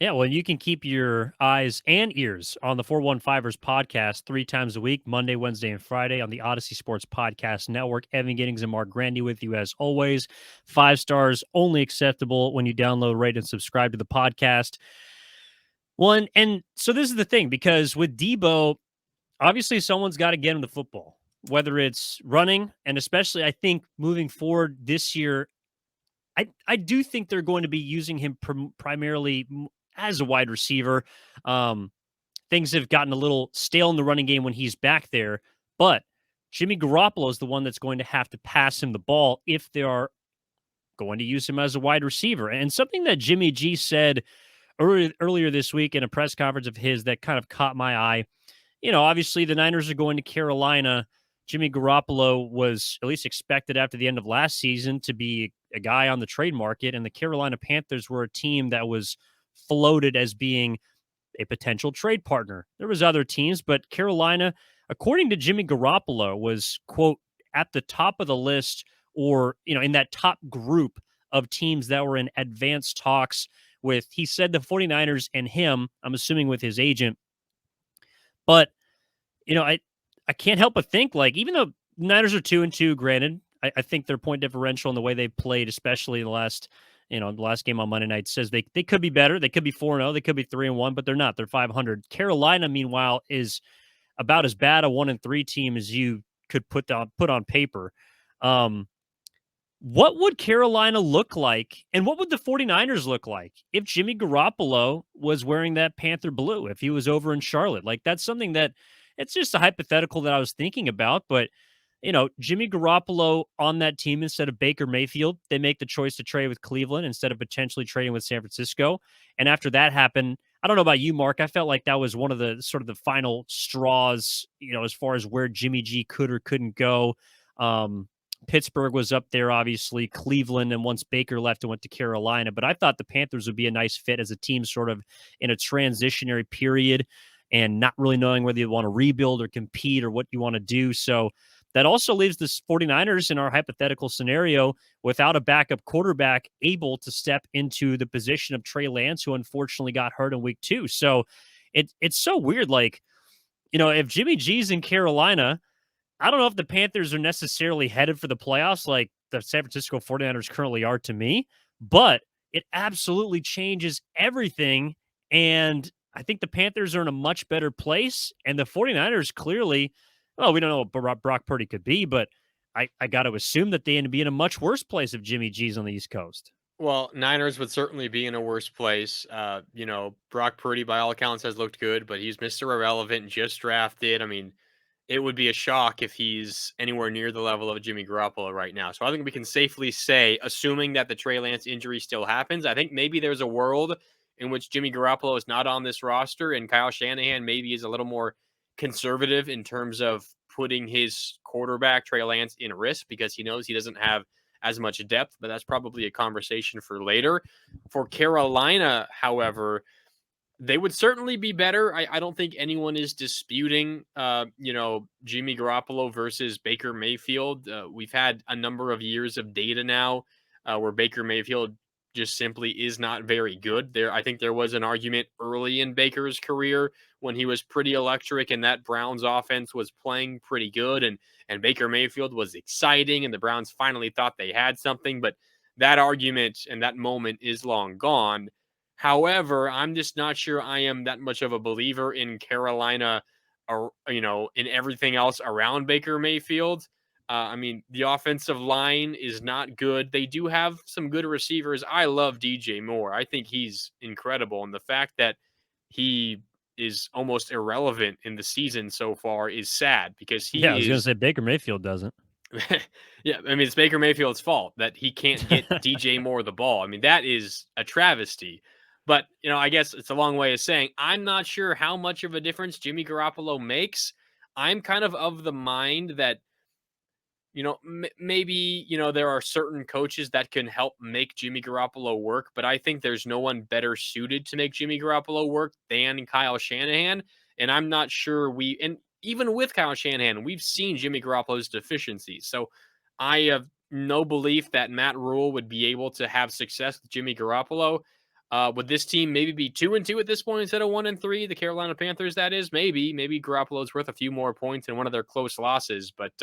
Yeah, well, you can keep your eyes and ears on the 415ers podcast 3 times a week, Monday, Wednesday, and Friday on the Odyssey Sports Podcast Network. Evan Giddings and Marc Grandy with you as always. 5 stars only acceptable when you download, rate, and subscribe to the podcast. Well, and so this is the thing, because with Debo, obviously someone's got to get him the football, whether it's running, and especially I think moving forward this year, I do think they're going to be using him primarily as a wide receiver. Um, Things have gotten a little stale in the running game when he's back there, but Jimmy Garoppolo is the one that's going to have to pass him the ball if they are going to use him as a wide receiver. And something that Jimmy G said earlier this week in a press conference of his that kind of caught my eye. Obviously the Niners are going to Carolina. Jimmy Garoppolo was at least expected after the end of last season to be a guy on the trade market, and the Carolina Panthers were a team that was floated as being a potential trade partner. There was other teams, but Carolina, according to Jimmy Garoppolo, was, quote, at the top of the list, or, in that top group of teams that were in advanced talks with, he said, the 49ers and him, I'm assuming with his agent. But, I can't help but think, like, even though Niners are 2-2, granted, I think their point differential and the way they've played, especially the last game on Monday night, says they could be better. They could be 4-0, they could be 3-1, but they're not. They're 500. Carolina, meanwhile, is about as bad a 1-3 team as you could put on paper. Um, what would Carolina look like, and what would the 49ers look like if Jimmy Garoppolo was wearing that Panther blue, if he was over in Charlotte? Like, that's something that it's just a hypothetical that I was thinking about. But, Jimmy Garoppolo on that team instead of Baker Mayfield, they make the choice to trade with Cleveland instead of potentially trading with San Francisco. And after that happened, I don't know about you, Mark, I felt like that was one of the sort of the final straws, as far as where Jimmy G could or couldn't go. Um, Pittsburgh was up there, obviously, Cleveland, and once Baker left and went to Carolina. But I thought the Panthers would be a nice fit as a team sort of in a transitionary period and not really knowing whether you want to rebuild or compete or what you want to do. So that also leaves the 49ers in our hypothetical scenario without a backup quarterback able to step into the position of Trey Lance, who unfortunately got hurt in week 2. So it's so weird. Like, if Jimmy G's in Carolina, I don't know if the Panthers are necessarily headed for the playoffs like the San Francisco 49ers currently are to me, but it absolutely changes everything. And I think the Panthers are in a much better place. And the 49ers clearly, well, we don't know what Brock Purdy could be, but I got to assume that they end up being in a much worse place if Jimmy G's on the East Coast. Well, Niners would certainly be in a worse place. Brock Purdy, by all accounts, has looked good, but he's Mr. Irrelevant, just drafted. I mean, it would be a shock if he's anywhere near the level of Jimmy Garoppolo right now. So I think we can safely say, assuming that the Trey Lance injury still happens, I think maybe there's a world in which Jimmy Garoppolo is not on this roster and Kyle Shanahan maybe is a little more conservative in terms of putting his quarterback, Trey Lance, in risk because he knows he doesn't have as much depth, but that's probably a conversation for later. For Carolina, however, they would certainly be better. I don't think anyone is disputing, Jimmy Garoppolo versus Baker Mayfield. We've had a number of years of data now where Baker Mayfield just simply is not very good. I think there was an argument early in Baker's career when he was pretty electric and that Browns offense was playing pretty good and Baker Mayfield was exciting and the Browns finally thought they had something, but that argument and that moment is long gone. However, I'm just not sure I am that much of a believer in Carolina or, in everything else around Baker Mayfield. I mean, the offensive line is not good. They do have some good receivers. I love DJ Moore. I think he's incredible. And the fact that he is almost irrelevant in the season so far is sad because Yeah, I was he going to is say Baker Mayfield doesn't. yeah, I mean, it's Baker Mayfield's fault that he can't get DJ Moore the ball. I mean, that is a travesty. But, I guess it's a long way of saying I'm not sure how much of a difference Jimmy Garoppolo makes. I'm kind of the mind that, maybe, there are certain coaches that can help make Jimmy Garoppolo work, but I think there's no one better suited to make Jimmy Garoppolo work than Kyle Shanahan. And I'm not sure and even with Kyle Shanahan, we've seen Jimmy Garoppolo's deficiencies. So I have no belief that Matt Rule would be able to have success with Jimmy Garoppolo. Would this team maybe be 2-2 at this point instead of 1-3? The Carolina Panthers, that is, maybe Garoppolo's worth a few more points in one of their close losses, but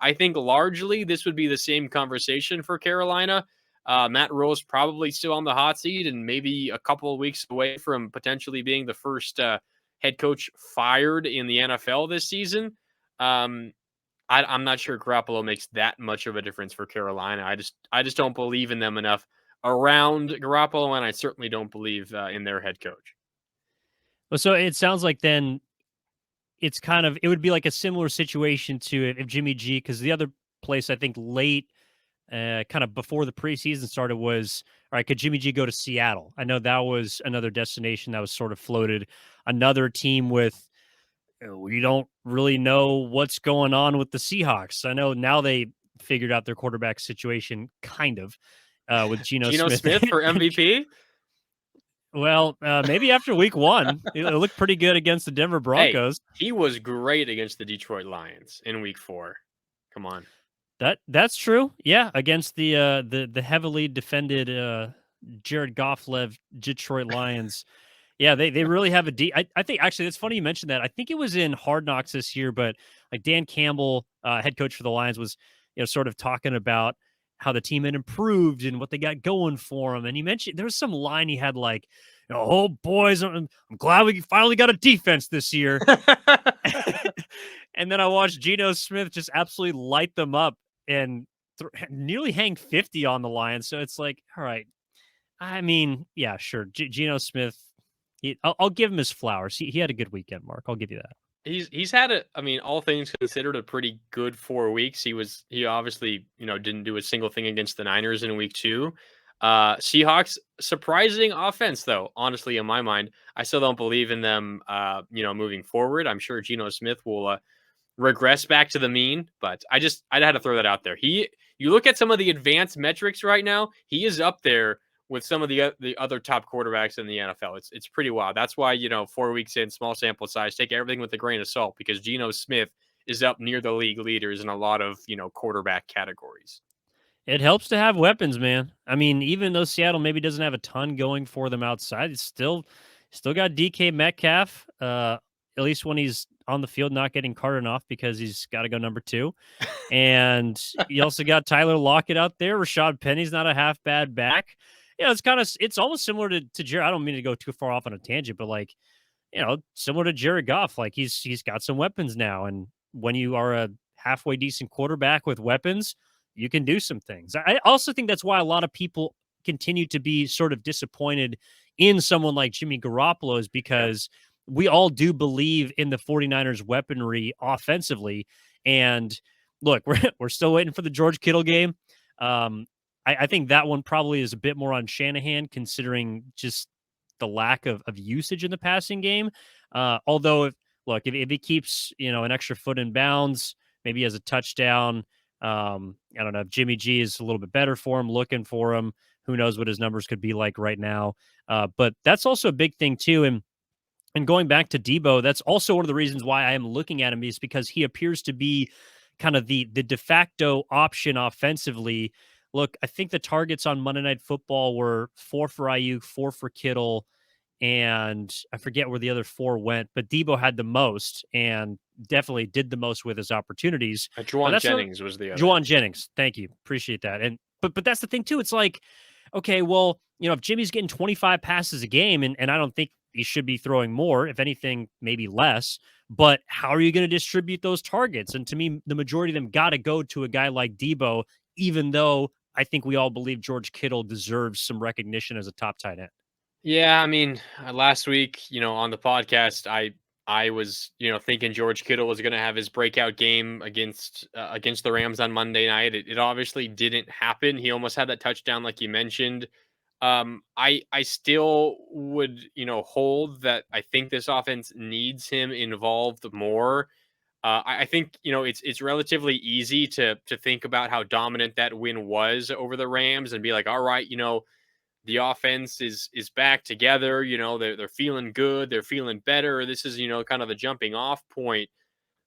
I think largely this would be the same conversation for Carolina. Matt Rule's probably still on the hot seat and maybe a couple of weeks away from potentially being the first head coach fired in the NFL this season. Um, I'm not sure Garoppolo makes that much of a difference for Carolina. I just don't believe in them enough around Garoppolo, and I certainly don't believe in their head coach. Well, so it sounds like then it would be like a similar situation to if Jimmy G, because the other place I think late, kind of before the preseason started was, all right, could Jimmy G go to Seattle? I know that was another destination that was sort of floated. Another team with, we don't really know what's going on with the Seahawks. I know now they figured out their quarterback situation, kind of, with Geno Geno Smith. Smith for MVP? Well, maybe after week one, it looked pretty good against the Denver Hey, Broncos. he was great against the Detroit Lions in week 4. Come on. That's true. Yeah, against the heavily defended Jared Goff led Detroit Lions. Yeah, they really have a deep. I think actually it's funny you mentioned that. I think it was in Hard Knocks this year, but like Dan Campbell, head coach for the Lions, was sort of talking about how the team had improved and what they got going for them. And he mentioned there was some line he had like, "Oh boys, I'm glad we finally got a defense this year." And then I watched Geno Smith just absolutely light them up and nearly hang 50 on the Lions. So it's like, all right. I mean, yeah, sure. Geno Smith, I'll give him his flowers. He had a good weekend, Mark. I'll give you that. He's had all things considered, a pretty good 4 weeks. He obviously, didn't do a single thing against the Niners in week 2. Seahawks, surprising offense though, honestly, in my mind. I still don't believe in them moving forward. I'm sure Geno Smith will regress back to the mean, but I had to throw that out there. You look at some of the advanced metrics right now, he is up there with some of the other top quarterbacks in the NFL. It's pretty wild. That's why, 4 weeks in, small sample size, take everything with a grain of salt, because Geno Smith is up near the league leaders in a lot of, quarterback categories. It helps to have weapons, man. I mean, even though Seattle maybe doesn't have a ton going for them outside, it's still got DK Metcalf. At least when he's on the field, not getting carted off because he's got to go number 2. And you also got Tyler Lockett out there. Rashad Penny's not a half bad back. It's almost similar to Jared. I don't mean to go too far off on a tangent, but like, similar to Jared Goff, like he's got some weapons now. And when you are a halfway decent quarterback with weapons, you can do some things. I also think that's why a lot of people continue to be sort of disappointed in someone like Jimmy Garoppolo, is because we all do believe in the 49ers weaponry offensively. And look, we're still waiting for the George Kittle game. I think that one probably is a bit more on Shanahan, considering just the lack of usage in the passing game. Although, if he keeps an extra foot in bounds, maybe he has a touchdown. I don't know if Jimmy G is a little bit better for him, looking for him. Who knows what his numbers could be like right now? But that's also a big thing too. And going back to Debo, that's also one of the reasons why I am looking at him, is because he appears to be kind of the de facto option offensively. Look, I think the targets on Monday Night Football were 4 for Ayuk, 4 for Kittle, and I forget where the other 4 went, but Debo had the most and definitely did the most with his opportunities. But Juwan that's Jennings was the other. Juwan Jennings. Thank you. Appreciate that. And but that's the thing too. It's like, okay, well, if Jimmy's getting 25 passes a game, and I don't think he should be throwing more, if anything, maybe less, but how are you going to distribute those targets? And to me, the majority of them got to go to a guy like Debo, even though I think we all believe George Kittle deserves some recognition as a top tight end. Yeah, last week, on the podcast, I was, thinking George Kittle was going to have his breakout game against the Rams on Monday night. It obviously didn't happen. He almost had that touchdown, like you mentioned. I still would, hold that I think this offense needs him involved more. I think it's relatively easy to think about how dominant that win was over the Rams and be like, all right, the offense is back together. They're feeling good. They're feeling better. This is kind of the jumping off point.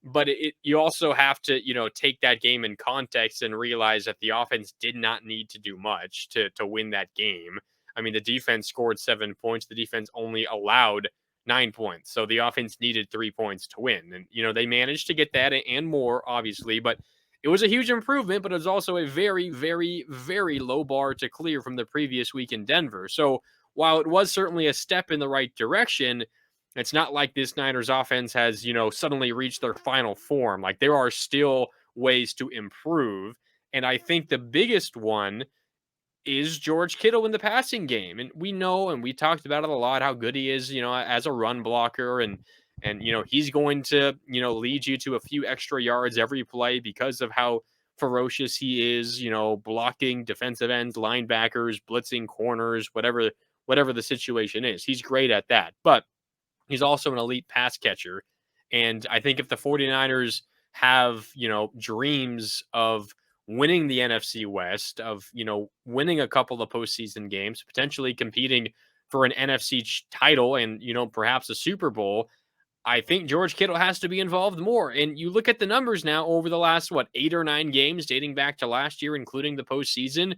But you also have to take that game in context and realize that the offense did not need to do much to win that game. I mean, the defense scored 7 points. The defense only allowed 9 points. So the offense needed 3 points to win. And, they managed to get that and more, obviously, but it was a huge improvement, but it was also a very, very, very low bar to clear from the previous week in Denver. So while it was certainly a step in the right direction, it's not like this Niners offense has, suddenly reached their final form. Like there are still ways to improve. And I think the biggest one is George Kittle in the passing game. And we know, and we talked about it a lot, how good he is, as a run blocker. And he's going to, lead you to a few extra yards every play because of how ferocious he is, blocking defensive ends, linebackers, blitzing corners, whatever the situation is. He's great at that. But he's also an elite pass catcher. And I think if the 49ers have, dreams of winning the NFC West, of, winning a couple of postseason games, potentially competing for an NFC title and, perhaps a Super Bowl, I think George Kittle has to be involved more. And you look at the numbers now over the last, 8 or 9 games dating back to last year, including the postseason,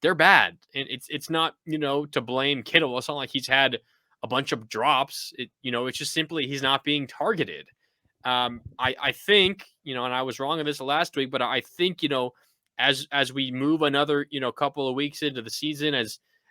they're bad. And it's not, to blame Kittle. It's not like he's had a bunch of drops. It's just simply he's not being targeted. I think, and I was wrong on this last week, but I think, as we move another, couple of weeks into the season,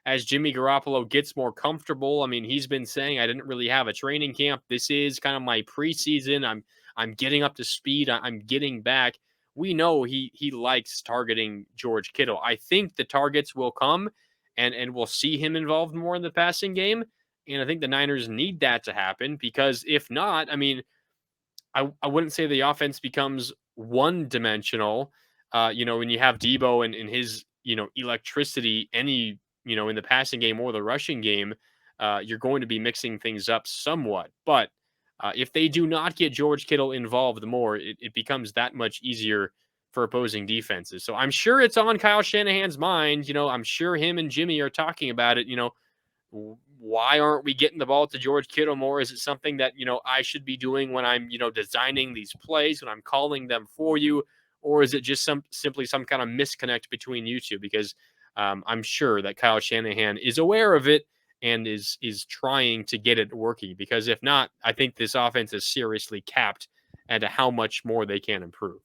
as Jimmy Garoppolo gets more comfortable. I mean, he's been saying I didn't really have a training camp. This is kind of my preseason. I'm getting up to speed. I'm getting back. We know he likes targeting George Kittle. I think the targets will come and we'll see him involved more in the passing game. And I think the Niners need that to happen because if not, I mean, I wouldn't say the offense becomes one dimensional. When you have Debo and his, electricity, in the passing game or the rushing game, you're going to be mixing things up somewhat. But if they do not get George Kittle involved more, it becomes that much easier for opposing defenses. So I'm sure it's on Kyle Shanahan's mind. I'm sure him and Jimmy are talking about it. Why aren't we getting the ball to George Kittle more? Is it something that, I should be doing when I'm, designing these plays, when I'm calling them for you? Or is it just simply some kind of misconnect between you two? Because I'm sure that Kyle Shanahan is aware of it and is trying to get it working. Because if not, I think this offense is seriously capped at how much more they can improve.